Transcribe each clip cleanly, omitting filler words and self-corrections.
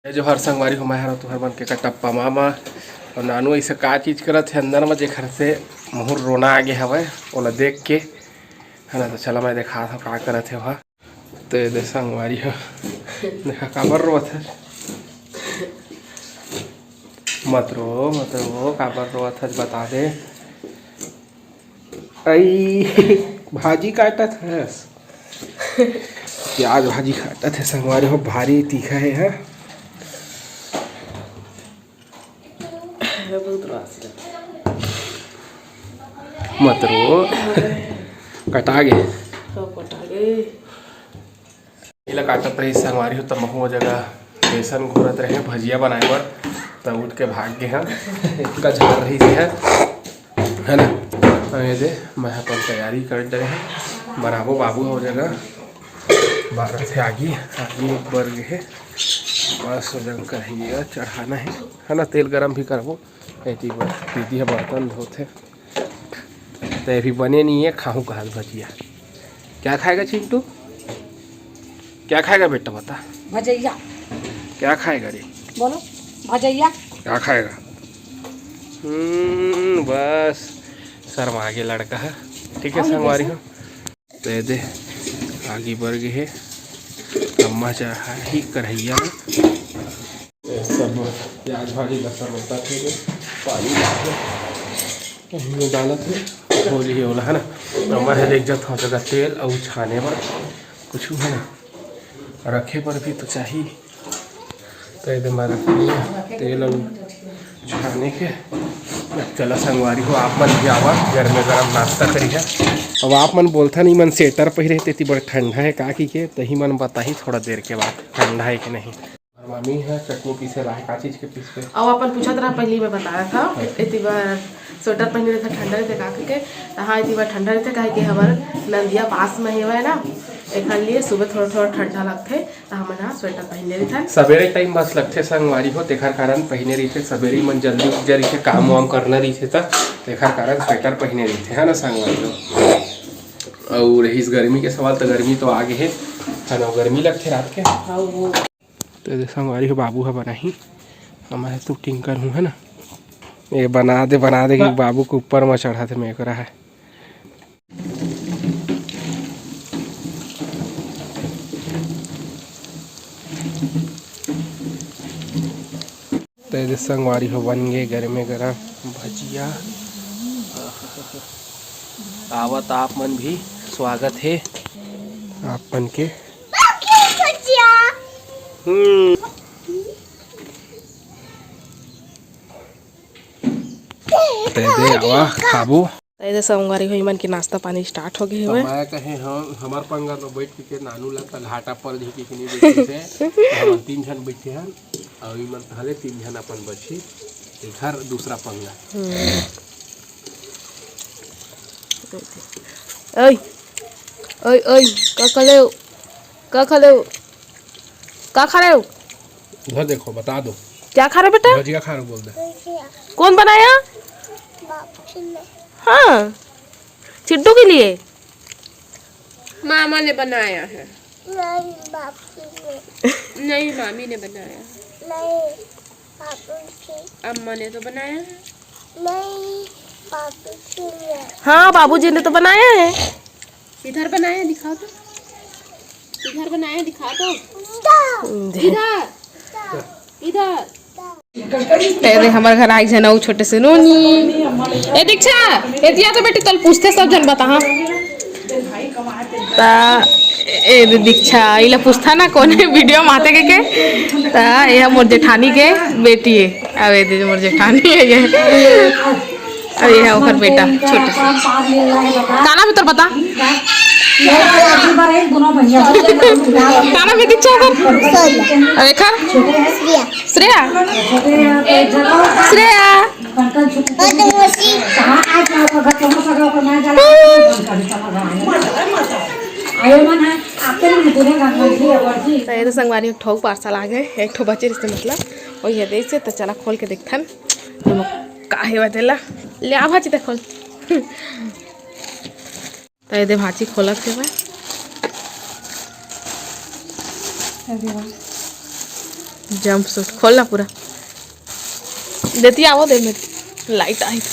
जो हर संगवारी हो मैं तुहर मन के टप्पा मामा और नानू ऐसे का चीज करत है अंदर में जेखर से मुहर रोना आ गया हवे ओला देख के है ना। तो चला मैं देखा था का करत है वहाँ तो ये संगवारी हो देखा काबर रोत है मत रो काबर रोत है बता दे। आई भाजी काटत है प्याज भाजी काटत है संगवारी हो भारी तीखा है मत रो कटा गे काटत रही संगवारी हो तब महू जगह बेसन घोरत रहे भजिया बनाए बर तब उठ के भाग गए हैं का झाड़ रही है ना। ये दे मैं अपन तैयारी कर रहे हैं बनाबो बाबू हो जगह 12 से आगे बढ़ गए है बस जगह करेंगे चढ़ाना है ना। तेल गरम भी करबो ऐसी दीदी है बर्तन धोते तो अभी बने नहीं है खाऊं कहाँ भजिया। क्या खाएगा चिंटू क्या खाएगा बेटा बता। भजिया क्या खाएगा रे बोलो भजिया क्या खाएगा। बस शर्म आगे लड़का है ठीक है संगवारी हो तो ये दे आगे बढ़ गए है अम्मा चढ़ा ही कढ़ैया में सब प्याज भाजी लहसुन होता थे पानी कहीं डाला थे होली होला है ना। अम्मा है देख जाता हूँ जगह तेल और छाने पर कुछ है ना रखे पर भी तो चाहिए तो ये मैं रख तेल और छाने के। चला संगवारी हो आप मन भी आवा घर में गरम नाश्ता करी है। अब आप मन बोलता नहीं मन स्वेटर पहिरे तेती बड़ा ठंडा है का की के तही मन बताही थोड़ा देर के बाद ठंडा है कि नहीं। मामी है चटनी पीसे रहा है का चीज के पीस पे अब अपन पूछा था पहले मैं बताया था इतनी बार स्वेटर पहने रहता ठंडा रहते का के हाँ इतनी बार ठंडा रहते कहे कि हमारे नंदिया पास में है ना एक लिए सुबह थोड़ा थोड़ा ठंडा लगते तो हम यहाँ स्वेटर पहने रही था सवेरे टाइम बस लगते संगवारी हो तेखर कारण पहने रही थे सवेरे मन जल्दी उठ जा रही थे काम वाम करना रही थे तेखर कारण स्वेटर पहने रही थे है ना संगवारी हो। और इस गर्मी के सवाल तो गर्मी तो आगे है ना गर्मी लगते रात के तो संगवारी हो बाबू है बनाही हमारे तो टिंकर हूँ है ना ये बना दे कि बाबू को ऊपर में चढ़ा दे मैं करा है। तो संगवारी हो बन गए गरम गरम भजिया आवत आप मन भी स्वागत है आप मन के आवा खाबो संगवारी हो मन के नाश्ता पानी स्टार्ट हो गए मैं कहे हम हमार पंगा में बैठ के नानू लगा घाटा पर ढीकी के नहीं बैठे से 3 जन बैठे हैं और ई मन हले 3 जन अपन बची घर दूसरा पंगा। ओए ओए ओए का खा रहे हो उधर देखो बता दो क्या खा रहे बेटा भजिया खा रहे बोल दे कौन बनाया हाँ चिट्टू के लिए मामा ने बनाया है नहीं बापू ने नहीं मामी ने बनाया नहीं बापू ने अम्मा ने तो बनाया है नहीं बापू ने हाँ बाबूजी ने तो बनाया है इधर बनाया दिखा दो इधर बनाया दिखा दो इधर इधर हमारे घर आई जन छोटे से नोनी ए दीक्षा ए दिया तो बेटी तल पूछते सब जन बता ता ए दीक्षा इला पूछता ना कौन है वीडियो माते के ता ये मोर जेठानी के बेटी है अब ये मोर जेठानी है ये और ये है ओकर बेटा छोटे से गाना भी तो बता गाना भी दीक्षा कर अरे खा श्रेया श्रेया तो संगवारी एक ठोक पार्सल आ गए एक ठो बचे रिश्ते मतलब वही है देख से तो चला खोल के देखथन काहे बतेला ले आ भाजी खोल तो ये भाजी खोलक के जंप सूट खोलना पूरा देती आवो दे मेरी लाइट आई तो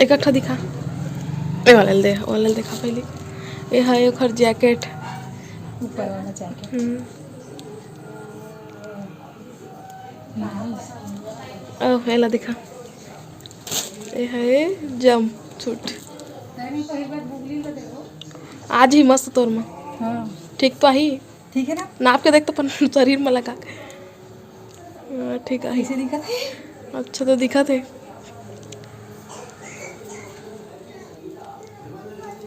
इकट्ठा दिखा ए वाला देखा पहले ये है ओखर जैकेट ऊपर वाला जैकेट ओ पहला दिखा ये है जंप सूट आज ही मस्त तोर में हाँ ठीक तो आई ठीक है ना। नाप के देख तो अपन शरीर में लगा के ठीक है कैसे दिखा थे? अच्छा तो दिखा थे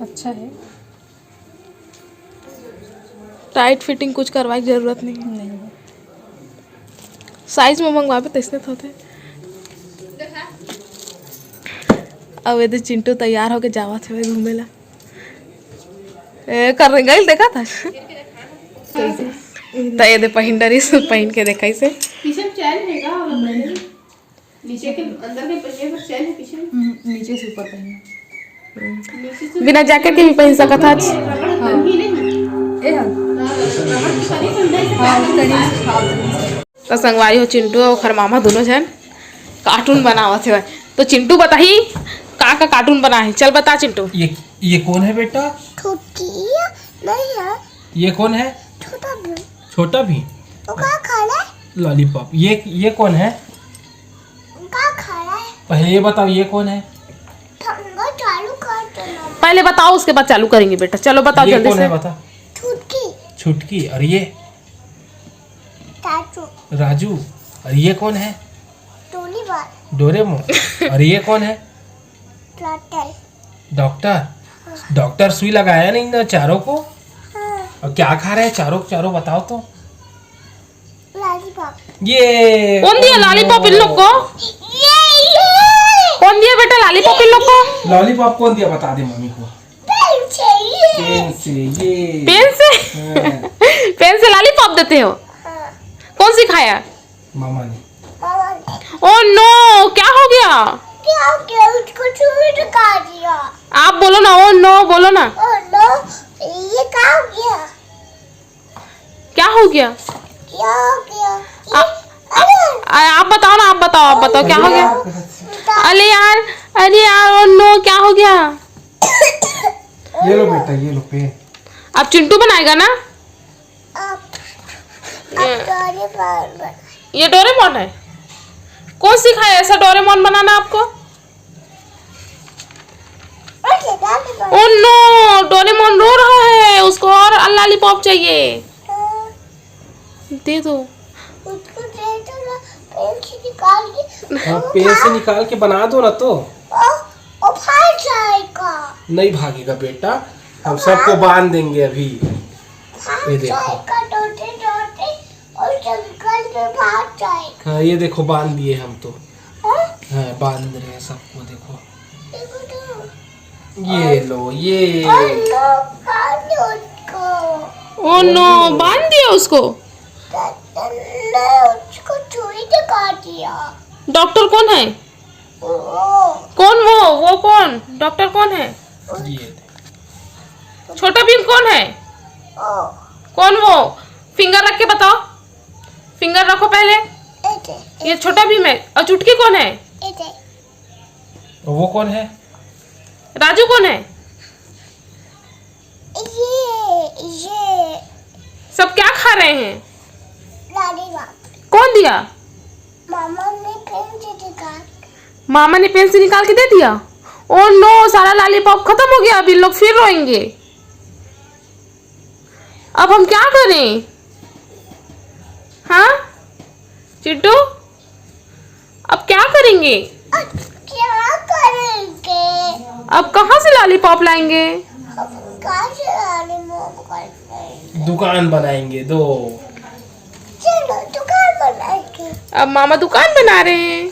अच्छा है। टाइट फिटिंग कुछ करवाने की जरूरत नहीं है। नहीं साइज में मंगवा पे तैसने होते अब ये चिंटू तैयार होके जावा थे घूमे ला कर रहे गई देखा था तो ये दे पहन डरी पहन के देखा इसे पीछे चैन हैगा और नीचे के अंदर के पहिए पर चैन है पीछे नीचे से ऊपर पहनना। नीचे से बिना जैकेट के भी पहन सकता था आज रबड़ ही नहीं ए हाँ रबड़ की सारी बंधाई से हाँ तरी तो संगवारी हो चिंटू और खर मामा दोनों जन कार्टून बनावा थे तो चिंटू बताही का कार्टून बना है चल बता चिंटू ये कौन है बेटा? छोटी नहीं है, ये कौन है? छोटा भी। छोटा भी वो का खड़ा है? लॉलीपॉप। ये कौन है? का खड़ा है? पहले ये बताओ ये कौन है? ठंडा चालू कर देना। पहले बताओ उसके बाद चालू करेंगे बेटा चलो बताओ ये जल्दी कौन से है बता? छुटकी छुटकी। और ये टाटू राजू। और ये कौन है? टोनी बाल डोरेमोन। और ये कौन है? टर्टल। डॉक्टर सुई लगाया नहीं ना चारों को? हाँ और क्या खा रहे हैं चारों बताओ तो। लॉलीपॉप। ये कौन दिया लॉलीपॉप इन लोग को ये कौन दिया बेटा लॉलीपॉप इन लोग को लॉलीपॉप कौन दिया बता दे मम्मी को। पेन चाहिए। पेन से ये पेन से हाँ, पेन से लॉलीपॉप देते हो हाँ कौन सिखाया मामा ने। मामा ने ओ नो क्या हो गया क्या किया उसको चूहे काट दिया। आप बोलो ना ओ नो बोलो ना ओह नो ये क्या हो गया? क्या हो गया क्या हो गया? आप बताओ क्या हो गया अरे यार ओ नो क्या हो गया ये लो बेटा ये लो पेन। अब चिंटू बनाएगा ना ये डोरेमोन है कौन सिखाया ऐसा डोरेमोन बनाना आपको ओ नो डोरेमोन रो रहा है उसको और लॉलीपॉप चाहिए दे दो उसको दे दो ना पेन से निकाल के। हाँ पेन से निकाल के बना दो ना तो। ओ भाग जाएगा। नहीं भागेगा बेटा हम सबको बांध देंगे अभी। भाग ये देखो। जाएगा डोटे डोटे और जंगल में भाग जाएगा। हाँ ये देखो बांध दिए हम तो। हाँ? हाँ बांध रहे हैं सबको देखो। देखो तो। ये लो ये और लोग काट दो उसको। ओ नो बांध दिया उसको ने उसको चूड़ी से काट दिया। डॉक्टर कौन है ओ कौन वो कौन डॉक्टर कौन है ये छोटा भीम कौन है ओ कौन वो फिंगर रख के बताओ फिंगर रखो पहले एटे ये छोटा भीम है और चुटकी कौन है एटे वो कौन है? राजू कौन है ये सब क्या खा रहे हैं लॉलीपॉप कौन दिया मामा ने पेन से निकाल। मामा ने पेन से निकाल के दे दिया ओ नो सारा लॉलीपॉप खत्म हो गया अभी लोग फिर रोएंगे अब हम क्या करें हाँ चिट्टू अब क्या करेंगे अब क्या करेंगे? अब कहाँ से लॉलीपॉप लाएंगे अब कहाँ से लॉलीपॉप करेंगे? दुकान बनाएंगे दो। चलो दुकान बनाएंगे। अब मामा दुकान बना रहे हैं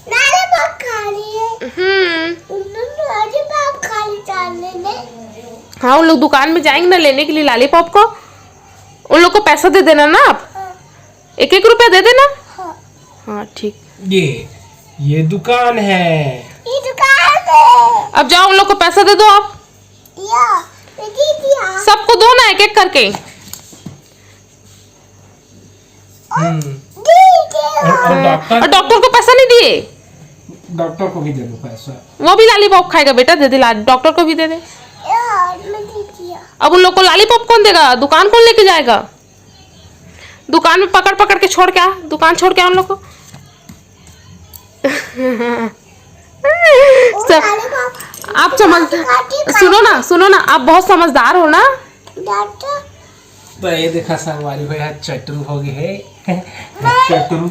लॉलीपॉप खा रही है। लॉलीपॉप खा ली जाने ने। हाँ उन लोग दुकान में जाएंगे ना लेने के लिए लॉलीपॉप को उन लोग को पैसा दे देना ना आप हाँ 1-1 रुपया दे देना हाँ हाँ ठीक ये दुकान है। ये दुकान है। अब जाओ उन लोग को पैसा दे दो आप। या दे दिया। सबको दो ना एक एक करके। डॉक्टर और डॉक्टर को पैसा नहीं दिए। डॉक्टर को भी दे दो पैसा। वो भी लॉलीपॉप खाएगा बेटा, दे दे डॉक्टर को भी दे दे। यार मैं दे दिया। अब उन लोग को लॉलीपॉप कौन देगा? दुकान कौन लेके जाएगा? दुकान में पकड़ पकड़ के छोड़ क्या, दुकान छोड़ क्या उन लोग को। आप समझ, सुनो ना आप बहुत समझदार हो ना। डॉक्टर तो ये देखा संगवारी हो यार, चटरू हो गई है। चटरू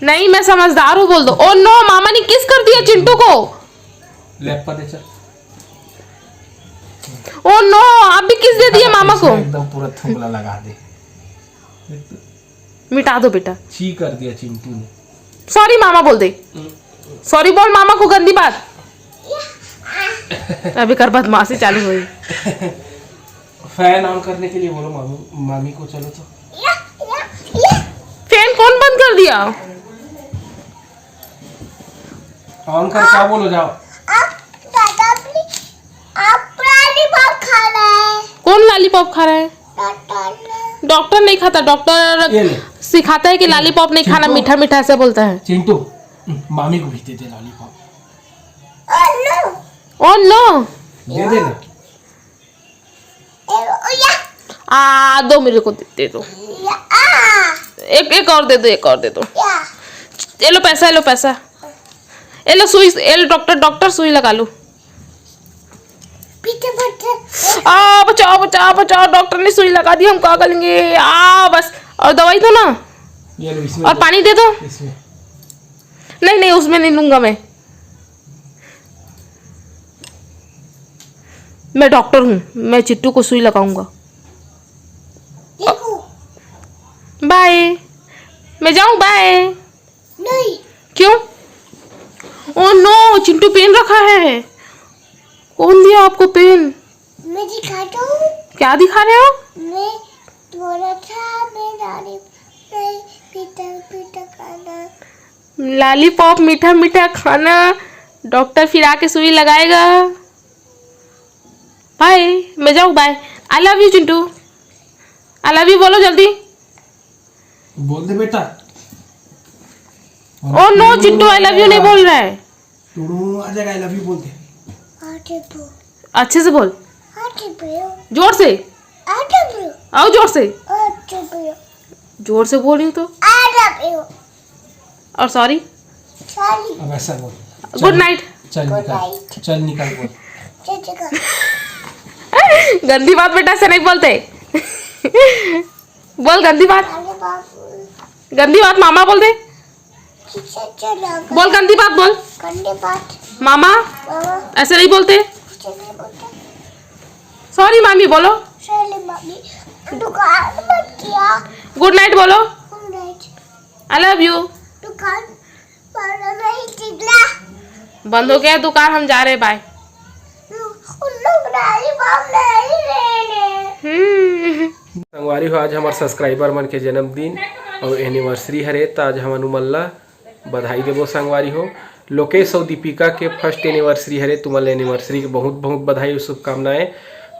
नहीं मैं समझदार हूँ बोल दो। ओ नो, मामा ने किस कर दिया चिंटू को। लैप पर दे चल। ओ नो, आप भी किस दे दिए मामा को। एकदम पूरा थुमला लगा दे। मिटा दो बेटा। ची कर दिया चिंटू ने। सॉरी मामा बोल दे। सॉरी बोल मामा को, गंदी बात। अभी कर बदमाशी चालू हुई। फैन ऑन करने के लिए बोलो मामी को। चलो तो फैन कौन बंद कर दिया? ऑन कर, क्या बोलो जाओ। आप लॉलीपॉप खा रहे हैं। कौन लॉलीपॉप खा रहा है? डॉक्टर नहीं खाता। डॉक्टर सिखाता है कि लॉलीपॉप नहीं खाना, मीठा मीठा ऐसे बोलता है। चिंटू मामी को भी दे दे लॉलीपॉप। ओ नो, दे दे ना। दो मेरे को दे दो। एक और दे दो, एक और दे दो। ये लो पैसा, ये लो पैसा। ये लो सुई, ये लो डॉक्टर सुई लगा लो। बचाओ बचाओ बचाओ, डॉक्टर ने सुई लगा दी, हम क्या करेंगे। बस, और दवाई दो ना। ये लो, इसमें और पानी दे दो। इसमें नहीं उसमें नहीं लूंगा मैं डॉक्टर हूँ, मैं चिट्टू को सुई लगाऊंगा। बाय, मैं जाऊं। बाय। नहीं। क्यों? ओ नो, चिंटू पेन रखा है। कौन दिया आपको पेन? मैं दिखाता हूँ। क्या दिखा रहे हो? मैं थोड़ा था, मैं पीटा खाना। लॉलीपॉप मीठा मीठा खाना, डॉक्टर फिर आके सुई लगाएगा। बाय, मैं जाऊँ। Bye. I love you Chintu. I love you बोलो जल्दी। बोल दे बेटा। Oh no, Chintu I love you नहीं बोल रहा है। आ जाएगा। आई लव यू बोल दे। अच्छे से बोल, जोर से। आओ जोर से। जोर से बोल रही हूँ तो। और सॉरी। अब ऐसा बोल। Good night. चल निकल बोल। गंदी बात बेटा से नहीं बोलते। बोल गंदी बात। गंदी बात मामा बोल दे। बोल गंदी बात बोल। मामा ऐसे नहीं बोलते। सॉरी मामी बोलो। दुकान बंद किया। गुड नाइट बोलो। आई लव यू। दुकान नहीं चिल्ला। बंद हो गया दुकान, हम जा रहे। बाय। उन लोग लॉलीपॉप नहीं लेने। संगवारी हो, आज हमारे सब्सक्राइबर मन के जन्मदिन और एनिवर्सरी हरे, तो आज हम अनुमल्ला बधाई देवो। संगवारी हो, लोकेश और दीपिका के फर्स्ट एनिवर्सरी हरे, तुम्हारे एनिवर्सरी के बहुत बहुत बधाई और शुभकामनाएं।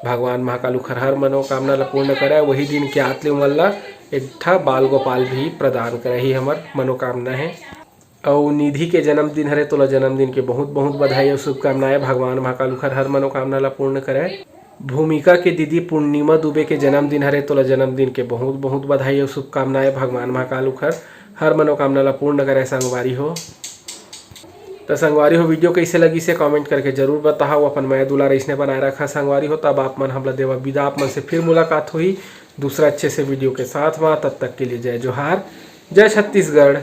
भगवान महाकाल हर मनोकामना ला पूर्ण करे। वही दिन के आतले उमल्ला एक ठा बाल गोपाल भी प्रदान करे, ही हमार मनोकामना है। और निधि के जन्मदिन हरे, तोला जन्मदिन के बहुत बहुत बधाई और शुभकामनाएं। भगवान महाकाल हर मनोकामना ला पूर्ण करे। भूमिका के दीदी पूर्णिमा दुबे के जन्मदिन हरे, तोला जन्मदिन के बहुत बहुत बधाई और शुभकामनाएं। भगवान महाकाल हर मनोकामना ला पूर्ण करे। संगवारी हो, तो संगवारी हो वीडियो कैसे लगी से कमेंट करके जरूर बताओ। अपन मैं दुलार इसने बनाए रखा संगवारी हो। तब आप मन हमला देवा विदा। आप मन से फिर मुलाकात हुई दूसरा अच्छे से वीडियो के साथ। वहाँ तब तक के लिए जय जोहार, जय छत्तीसगढ़।